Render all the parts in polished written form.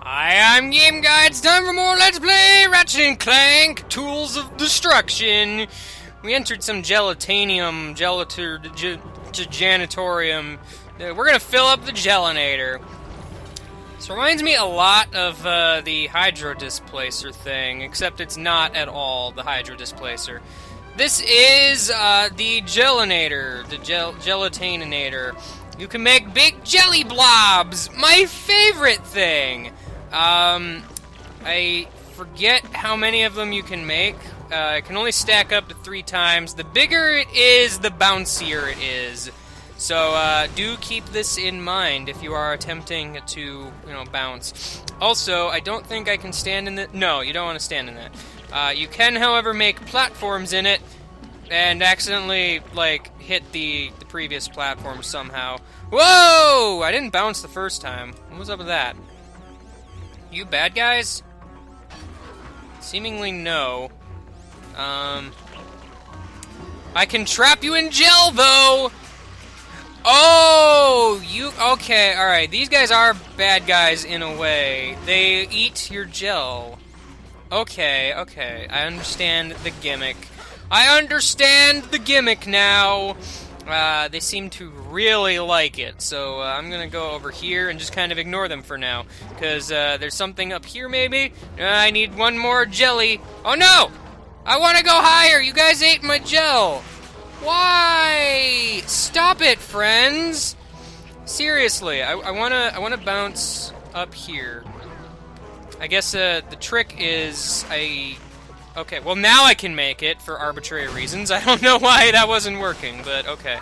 Hi, I'm Game Guy. It's time for more Let's Play Ratchet and Clank, Tools of Destruction. We entered some gelatanium, janitorium. We're gonna fill up the gelinator. This reminds me a lot of the hydro displacer thing, except it's not at all the hydro displacer. This is the gelinator, the gelatininator. You can make big jelly blobs, my favorite thing. I forget how many of them you can make. It can only stack up to 3 times. The bigger it is, the bouncier it is. So, do keep this in mind if you are attempting to, bounce. Also, I don't think I can stand in it. No, you don't want to stand in that. You can, however, make platforms in it and accidentally, hit the previous platform somehow. Whoa! I didn't bounce the first time. What was up with that? You bad guys? Seemingly no. I can trap you in gel, though! Oh, okay, alright. These guys are bad guys in a way. They eat your gel. Okay, I understand the gimmick. I understand the gimmick now! They seem to really like it, so I'm gonna go over here and just kind of ignore them for now. Because there's something up here, maybe? I need one more jelly. Oh no! I want to go higher! You guys ate my gel! Why? Stop it, friends! Seriously, I wanna bounce up here. I guess the trick is okay, well now I can make it for arbitrary reasons. I don't know why that wasn't working, but okay.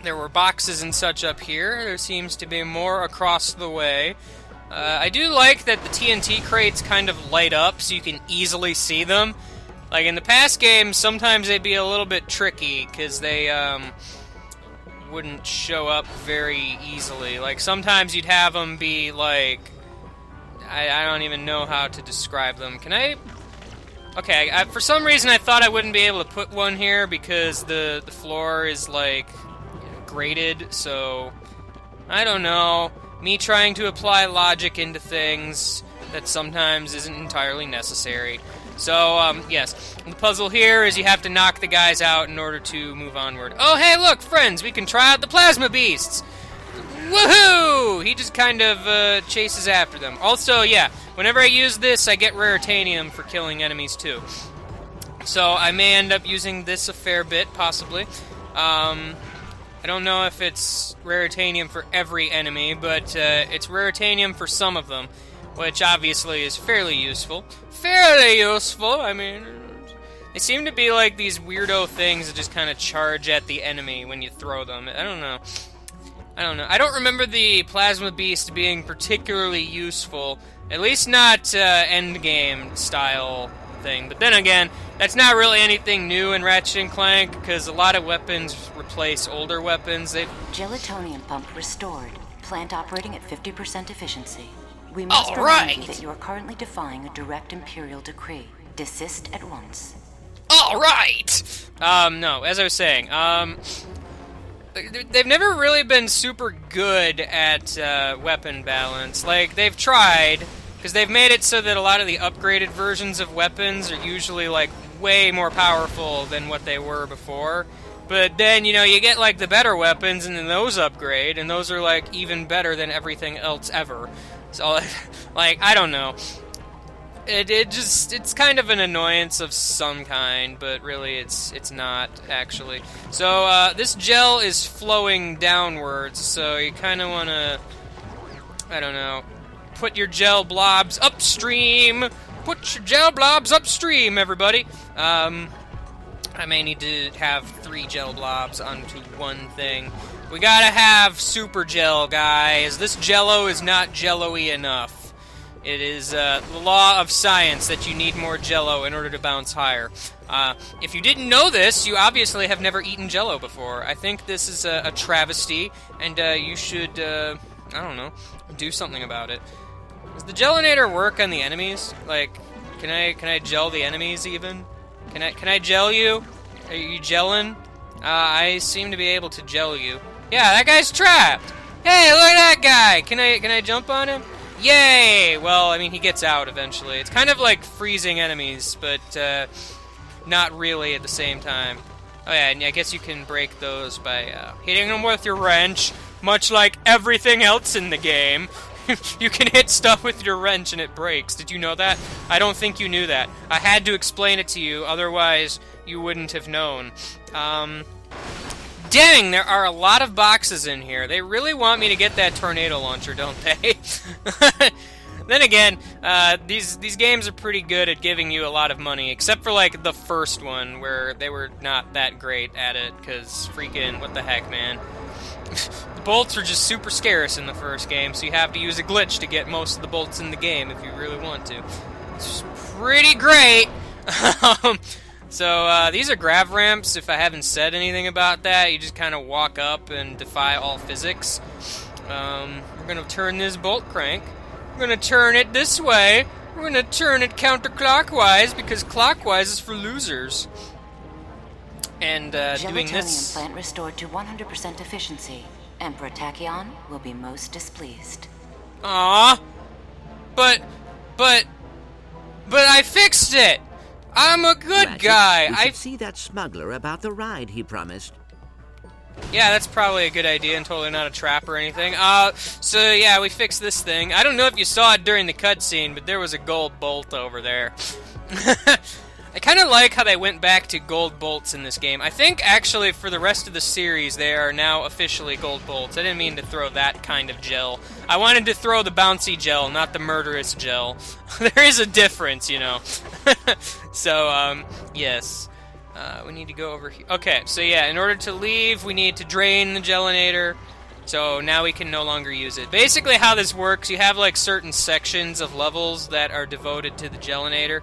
There were boxes and such up here. There seems to be more across the way. I do like that the TNT crates kind of light up so you can easily see them. Like in the past games, sometimes they'd be a little bit tricky because they wouldn't show up very easily. Like sometimes you'd have them be like, I don't even know how to describe them. Can I? Okay, for some reason I thought I wouldn't be able to put one here because the floor is graded, so I don't know. Me trying to apply logic into things that sometimes isn't entirely necessary. So, yes, the puzzle here is you have to knock the guys out in order to move onward. Oh, hey, look, friends, we can try out the plasma beasts! Woohoo! He just kind of chases after them. Also, yeah, whenever I use this, I get raritanium for killing enemies, too. So, I may end up using this a fair bit, possibly. I don't know if it's raritanium for every enemy, but it's raritanium for some of them, which obviously is fairly useful. Fairly useful, I mean, they seem to be like these weirdo things that just kind of charge at the enemy when you throw them. I don't know. I don't remember the Plasma Beast being particularly useful, at least not endgame style thing. But then again, that's not really anything new in Ratchet and Clank, because a lot of weapons replace older weapons. Gelatonium pump restored. Plant operating at 50% efficiency. We must remind you that you are currently defying a direct Imperial decree. Desist at once. Alright! No, as I was saying, they've never really been super good at weapon balance. Like, they've tried, because they've made it so that a lot of the upgraded versions of weapons are usually, way more powerful than what they were before. But then, you get, the better weapons, and then those upgrade, and those are, even better than everything else ever. So, I don't know. It's kind of an annoyance of some kind, but really it's not, actually. So, this gel is flowing downwards, so you kind of want to, I don't know, put your gel blobs upstream! Put your gel blobs upstream, everybody! I may need to have 3 gel blobs onto one thing. We gotta have super gel, guys. This jello is not jello-y enough. It is the law of science that you need more jello in order to bounce higher. If you didn't know this, you obviously have never eaten jello before. I think this is a travesty, and you should, I don't know, do something about it. Does the gelinator work on the enemies? Can I gel the enemies even? Can I gel you? Are you gelling? I seem to be able to gel you. Yeah, that guy's trapped! Hey, look at that guy! Can I jump on him? Yay! Well, I mean, he gets out eventually. It's kind of like freezing enemies, but not really at the same time. Oh yeah, and I guess you can break those by hitting them with your wrench, much like everything else in the game. You can hit stuff with your wrench and it breaks. Did you know that? I don't think you knew that. I had to explain it to you, otherwise you wouldn't have known. Dang, there are a lot of boxes in here. They really want me to get that tornado launcher, don't they? Then again, these games are pretty good at giving you a lot of money, except for, like, the first one, where they were not that great at it, because freaking, what the heck, man. The bolts are just super scarce in the first game, so you have to use a glitch to get most of the bolts in the game if you really want to. It's pretty great! So, these are grav ramps. If I haven't said anything about that, you just kind of walk up and defy all physics. We're gonna turn this bolt crank. We're gonna turn it this way. We're gonna turn it counterclockwise, because clockwise is for losers. And, doing this... Gelatonium plant restored to 100% efficiency. Emperor Tachyon will be most displeased. Aww. But I fixed it! I'm a good Ratchet, guy. We should see that smuggler about the ride he promised. Yeah, that's probably a good idea and totally not a trap or anything. So yeah, we fixed this thing. I don't know if you saw it during the cutscene, but there was a gold bolt over there. I kind of like how they went back to gold bolts in this game. I think, actually, for the rest of the series, they are now officially gold bolts. I didn't mean to throw that kind of gel. I wanted to throw the bouncy gel, not the murderous gel. There is a difference, you know. So, yes. We need to go over here. Okay, so yeah, in order to leave, we need to drain the gelinator. So now we can no longer use it. Basically how this works, you have like certain sections of levels that are devoted to the gelinator.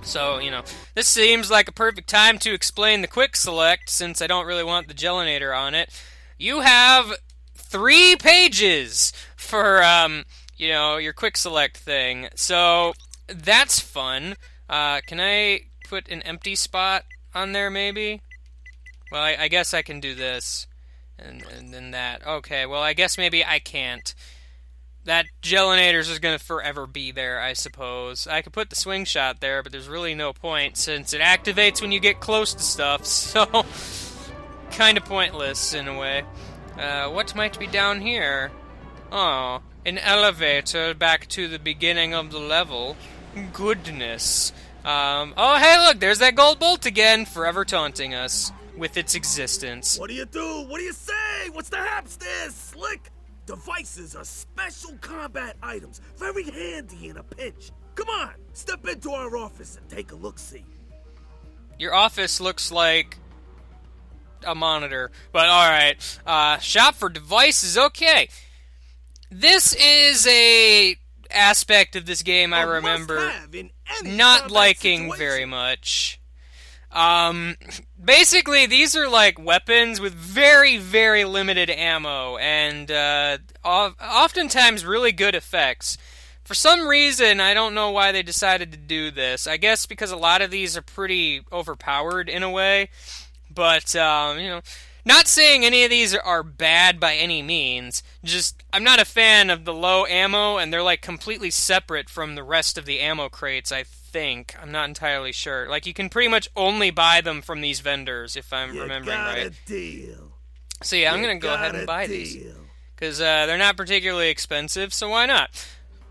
So, you know, this seems like a perfect time to explain the quick select, since I don't really want the gelinator on it. You have 3 pages for, you know, your quick select thing. So, that's fun. Can I put an empty spot on there, maybe? Well, I guess I can do this. And then that. Okay, well, I guess maybe I can't. That gelinator's just gonna forever be there, I suppose. I could put the swing shot there, but there's really no point, since it activates when you get close to stuff, so... kinda pointless, in a way. What might be down here? Oh, an elevator back to the beginning of the level. Goodness. Oh, hey, look, there's that gold bolt again, forever taunting us with its existence. What do you do? What do you say? What's the haps there, Slick? Devices are special combat items, very handy in a pinch. Come on, step into our office and take a look-see. Your office looks like a monitor, but alright. Shop for devices, okay. This is a aspect of this game I remember not liking very much. Basically, these are like weapons with very, very limited ammo, and oftentimes really good effects. For some reason, I don't know why they decided to do this. I guess because a lot of these are pretty overpowered in a way, but, you know, not saying any of these are bad by any means, just, I'm not a fan of the low ammo, and they're like completely separate from the rest of the ammo crates, I think. I'm not entirely sure. Like, you can pretty much only buy them from these vendors, if I'm remembering right. Deal. So yeah, I'm gonna go ahead and buy these. Because they're not particularly expensive, so why not?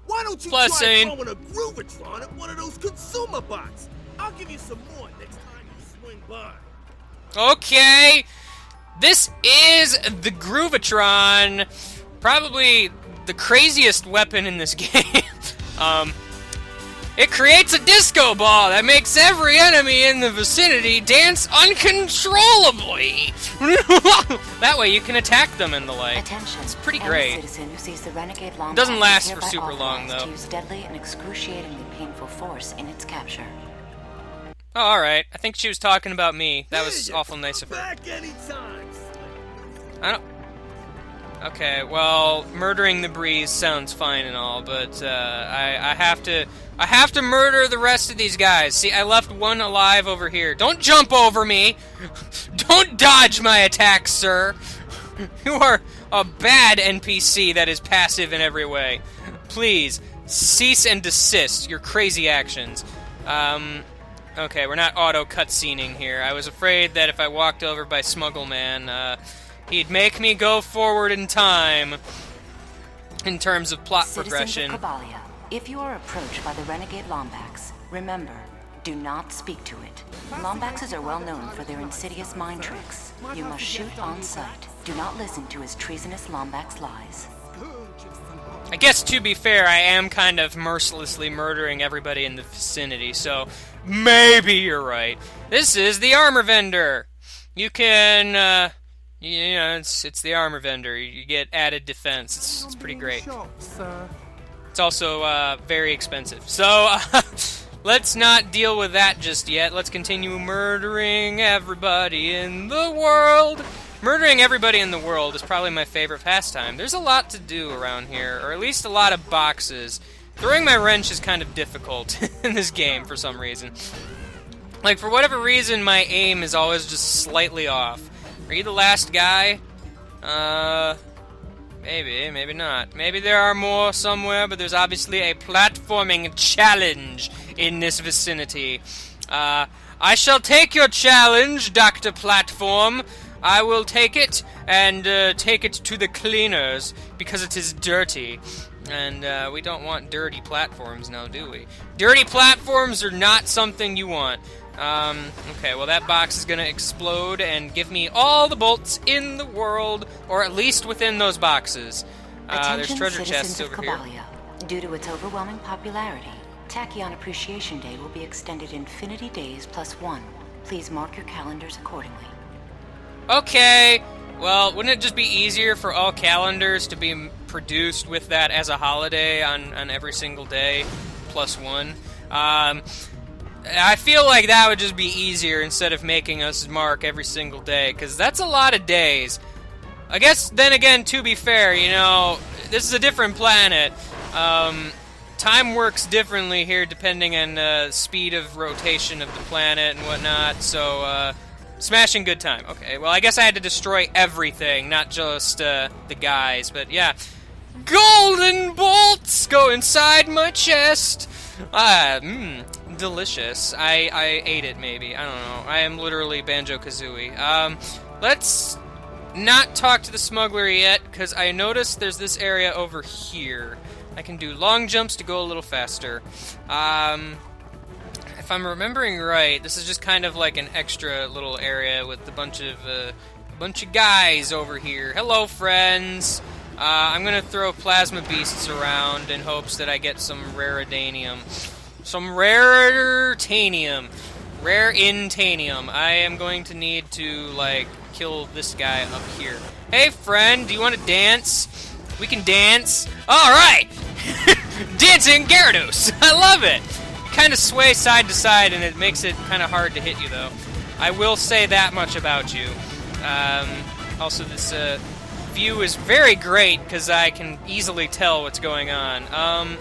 Why don't you Plus, try I mean, throwing a Groovatron at one of those consumer bots? I'll give you some more next time you swing by. Okay! This is the Groovatron, probably the craziest weapon in this game. It creates a disco ball that makes every enemy in the vicinity dance uncontrollably. That way you can attack them and the like. Attention. It's pretty great. Citizen who sees the renegade long Doesn't last for hereby super long, authorized though. to use deadly and excruciatingly painful force in its capture. Oh, alright. I think she was talking about me. That was awful nice of her. Back anytime. I don't... Okay, well, murdering the breeze sounds fine and all, but I have to murder the rest of these guys. See, I left one alive over here. Don't jump over me! Don't dodge my attacks, sir! You are a bad NPC that is passive in every way. Please, cease and desist your crazy actions. Okay, we're not auto-cutscening here. I was afraid that if I walked over by Smuggle Man, he'd make me go forward in time in terms of plot progression. Citizens of Kabalia, if you are approached by the renegade Lombax, remember, do not speak to it. Lombaxes are well known for their insidious mind tricks. You must shoot on sight. Do not listen to his treasonous Lombax lies. I guess, to be fair, I am kind of mercilessly murdering everybody in the vicinity, so maybe you're right. This is the armor vendor. You can, you know, it's the armor vendor. You get added defense. It's pretty great. It's also very expensive. So let's not deal with that just yet. Let's continue murdering everybody in the world. Murdering everybody in the world is probably my favorite pastime. There's a lot to do around here, or at least a lot of boxes. Throwing my wrench is kind of difficult in this game for some reason. Like, for whatever reason, my aim is always just slightly off. Are you the last guy? Maybe, maybe not. Maybe there are more somewhere, but there's obviously a platforming challenge in this vicinity. I shall take your challenge, Dr. Platform. I will take it and take it to the cleaners because it is dirty. And we don't want dirty platforms now, do we? Dirty platforms are not something you want. Okay, well that box is gonna explode and give me all the bolts in the world, or at least within those boxes. There's treasure chests over here. Due to its overwhelming popularity, Tachyon Appreciation Day will be extended infinity days +1. Please mark your calendars accordingly. Okay, well, wouldn't it just be easier for all calendars to be produced with that as a holiday on every single day, +1? I feel like that would just be easier instead of making us mark every single day, because that's a lot of days. I guess, then again, to be fair, you know, this is a different planet. Time works differently here depending on the speed of rotation of the planet and whatnot, so, smashing good time. Okay, well, I guess I had to destroy everything, not just, the guys, but yeah. Golden bolts go inside my chest! Delicious. I ate it, maybe. I don't know. I am literally Banjo-Kazooie. Let's not talk to the smuggler yet, because I noticed there's this area over here. I can do long jumps to go a little faster. If I'm remembering right, this is just kind of like an extra little area with a bunch of guys over here. Hello, friends. I'm gonna throw plasma beasts around in hopes that I get some raridanium. Some raritanium. Rare-intanium. I am going to need to, like, kill this guy up here. Hey, friend, do you want to dance? We can dance. Alright! Dancing Gyarados! I love it! You kind of sway side to side, and it makes it kind of hard to hit you, though. I will say that much about you. Also, this view is very great, because I can easily tell what's going on.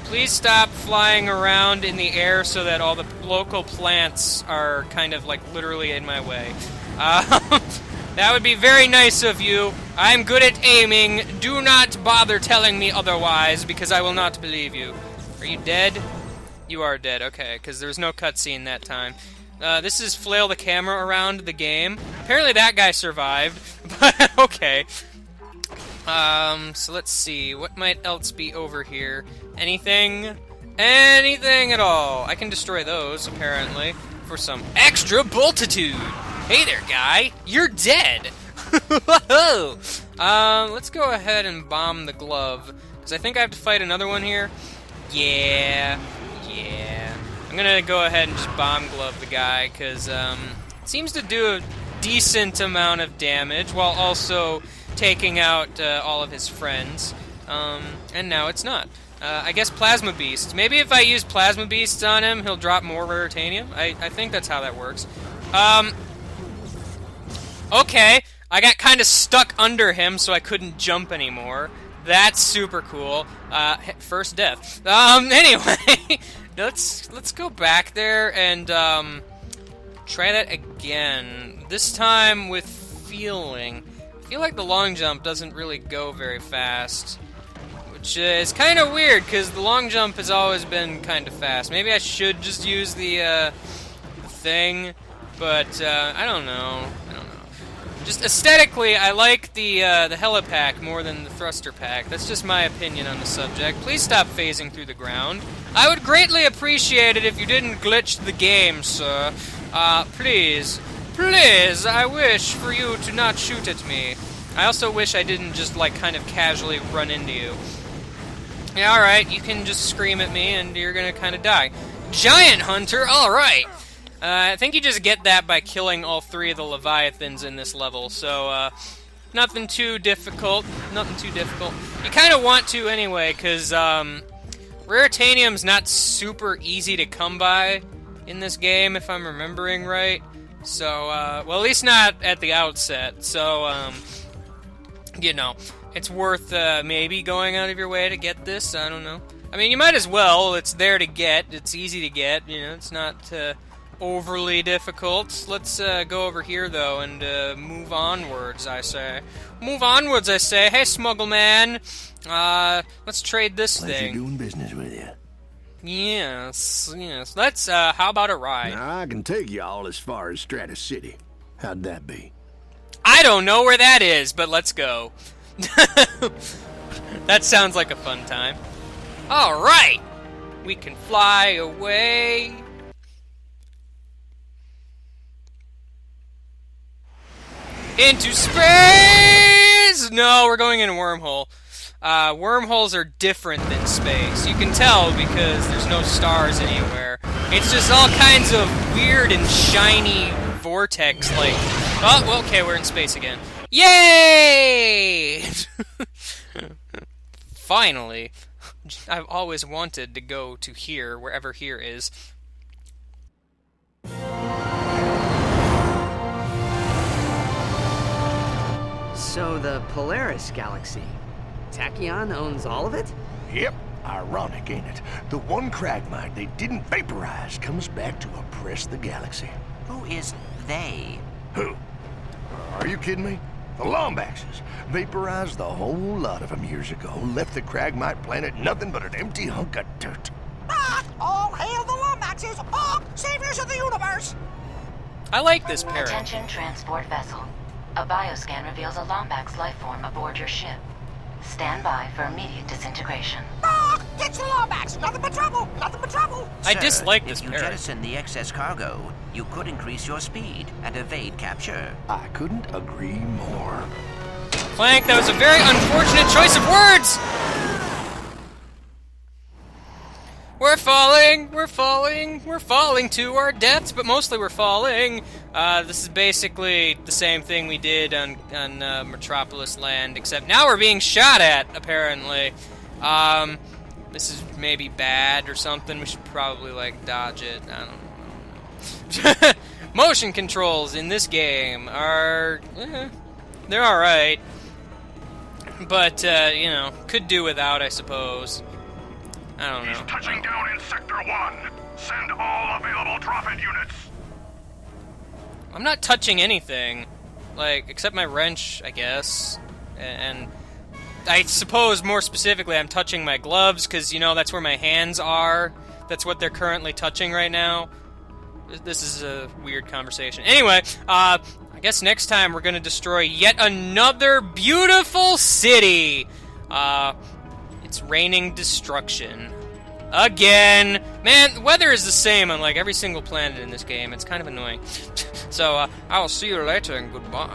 Please stop flying around in the air so that all the local plants are kind of, like, literally in my way. That would be very nice of you. I'm good at aiming. Do not bother telling me otherwise, because I will not believe you. Are you dead? You are dead, okay, because there was no cutscene that time. This is flail the camera around the game. Apparently that guy survived, but okay. So let's see. What might else be over here? Anything? Anything at all. I can destroy those, apparently, for some extra boltitude. Hey there, guy. You're dead. Let's go ahead and bomb the glove, because I think I have to fight another one here. Yeah. I'm gonna go ahead and just bomb glove the guy, because it seems to do a decent amount of damage, while also taking out all of his friends. And now it's not. I guess Plasma Beast. Maybe if I use Plasma Beasts on him, he'll drop more Raritanium. I think that's how that works. Okay. I got kind of stuck under him, so I couldn't jump anymore. That's super cool. First death. Anyway, let's go back there and try that again. This time with feeling. feel like the long jump doesn't really go very fast, which is kind of weird because the long jump has always been kind of fast. Maybe I should just use the thing, but I don't know. Just aesthetically, I like the helipack more than the thruster pack. That's just my opinion on the subject. Please stop phasing through the ground. I would greatly appreciate it if you didn't glitch the game, sir. Please, I wish for you to not shoot at me. I also wish I didn't just, like, kind of casually run into you. Yeah, alright, you can just scream at me and you're gonna kind of die. Giant Hunter, alright! I think you just get that by killing all 3 of the Leviathans in this level, so, nothing too difficult. You kind of want to anyway, because, Raritanium's not super easy to come by in this game, if I'm remembering right. So, well, at least not at the outset, so, you know, it's worth, maybe going out of your way to get this, I don't know. I mean, you might as well, it's there to get, it's easy to get, you know, it's not, overly difficult. Let's go over here, though, and move onwards, I say. Move onwards, I say. Hey, Smuggle Man. Let's trade this thing. Doing business with you. Yes. Let's, how about a ride? Now, I can take y'all as far as Stratus City. How'd that be? I don't know where that is, but let's go. That sounds like a fun time. Alright! We can fly away. Into space! No, we're going in a wormhole. Wormholes are different than space. You can tell because there's no stars anywhere. It's just all kinds of weird and shiny vortex-like... Oh, well, okay, we're in space again. Yay! Finally. I've always wanted to go to here, wherever here is. So the Polaris Galaxy, Tachyon owns all of it? Yep. Ironic, ain't it? The one Cragmite they didn't vaporize comes back to oppress the galaxy. Who is they? Who? Are you kidding me? The Lombaxes vaporized the whole lot of them years ago, left the Cragmite planet nothing but an empty hunk of dirt. All hail the Lombaxes! Saviors of the universe! I like this parrot. Attention transport vessel. A bioscan reveals a Lombax life form aboard your ship. Stand by for immediate disintegration. Ditch the Lombax! Nothing but trouble! Nothing but trouble! I dislike this If you parrot. jettison the excess cargo, you could increase your speed and evade capture. I couldn't agree more. Clank, that was a very unfortunate choice of words! We're falling to our deaths, but mostly we're falling. This is basically the same thing we did on Metropolis Land, except now we're being shot at, apparently. This is maybe bad or something. We should probably, like, dodge it. I don't know. Motion controls in this game are... they're alright. But, you know, could do without, I suppose. I don't know. He's touching down in Sector 1. Send all available drop-in units. I'm not touching anything. Like, except my wrench, I guess. And I suppose, more specifically, I'm touching my gloves, because, you know, that's where my hands are. That's what they're currently touching right now. This is a weird conversation. Anyway, I guess next time we're going to destroy yet another beautiful city. It's raining destruction. Again! Man, the weather is the same on, like, every single planet in this game. It's kind of annoying. So, I will see you later, and goodbye.